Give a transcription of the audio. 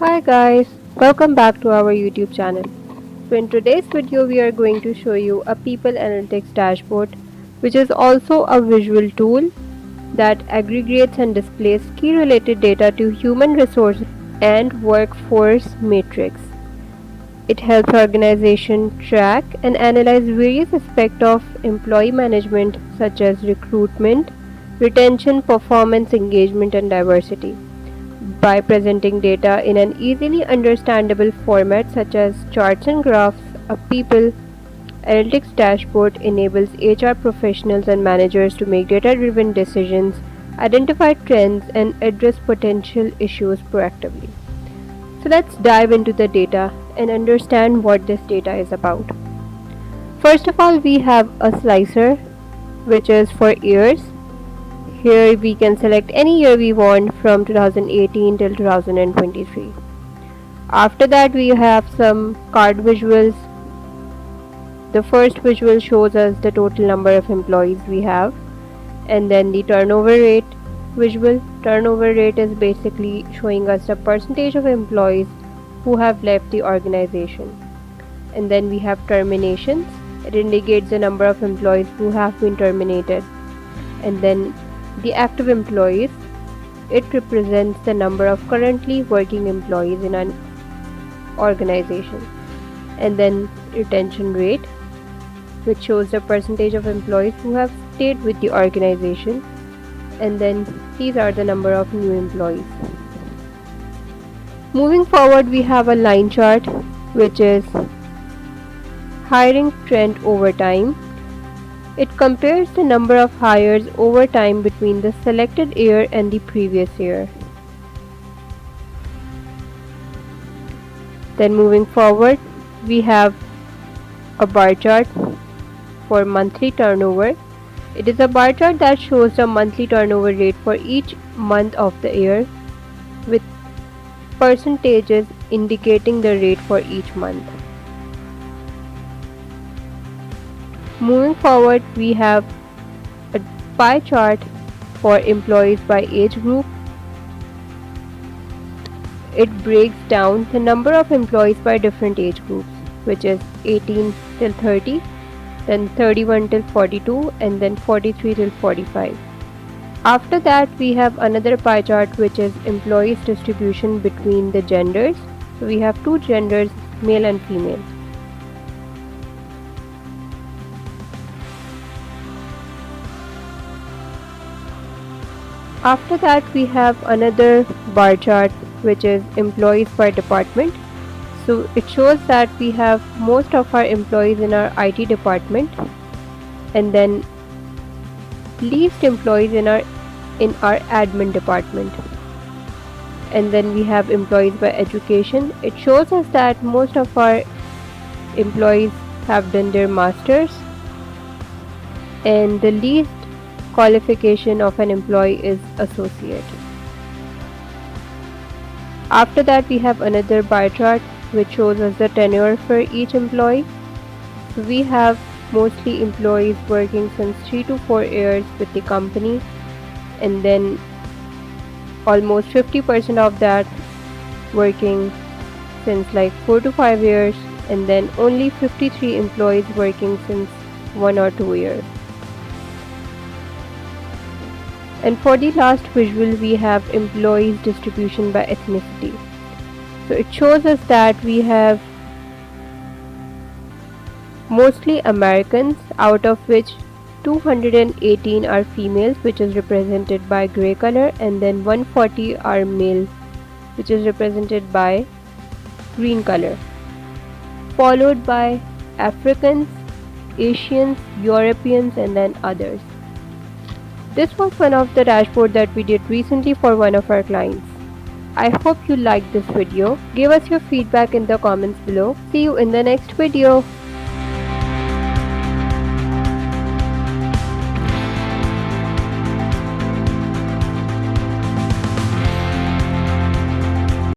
Hi guys, welcome back to our YouTube channel. So in today's video we are going to show you a people analytics dashboard which is also a visual tool that aggregates and displays key related data to human resources and workforce matrix. It helps organizations track and analyze various aspects of employee management such as recruitment, retention, performance, engagement and diversity by presenting data in an easily understandable format such as charts and graphs. A people analytics dashboard enables HR professionals and managers to make data-driven decisions, identify trends, and address potential issues proactively. So let's dive into the data and understand what this data is about. First of all, we have a slicer which is for years. Here we can select any year we want from 2018 till 2023. After that we have some card visuals. The first visual shows us the total number of employees we have, and then the turnover rate visual. Turnover rate is basically showing us the percentage of employees who have left the organization. And then we have terminations. It indicates the number of employees who have been terminated. And then the active employees, it represents the number of currently working employees in an organization. And then retention rate, which shows the percentage of employees who have stayed with the organization. And then these are the number of new employees. Moving forward, we have a line chart which is hiring trend over time. It compares the number of hires over time between the selected year and the previous year. Then moving forward, we have a bar chart for monthly turnover. It is a bar chart that shows the monthly turnover rate for each month of the year with percentages indicating the rate for each month. Moving forward, we have a pie chart for employees by age group. It breaks down the number of employees by different age groups, which is 18 till 30, then 31 till 42, and then 43 till 45. After that, we have another pie chart which is employees distribution between the genders. So we have two genders, male and female. After that, we have another bar chart which is employees by department. So it shows that we have most of our employees in our IT department, and then least employees in our admin department. And then we have employees by education. It shows us that most of our employees have done their masters, and the least qualification of an employee is associate. After that, we have another bar chart which shows us the tenure for each employee. So we have mostly employees working since 3 to 4 years with the company, and then almost 50% of that working since like 4 to 5 years, and then only 53 employees working since 1 or 2 years. And for the last visual, we have employees distribution by ethnicity. So it shows us that we have mostly Americans, out of which 218 are females, which is represented by gray color, and then 140 are male, which is represented by green color, followed by Africans, Asians, Europeans, and then others. This was one of the dashboard that we did recently for one of our clients. I hope you liked this video. Give us your feedback in the comments below. See you in the next video.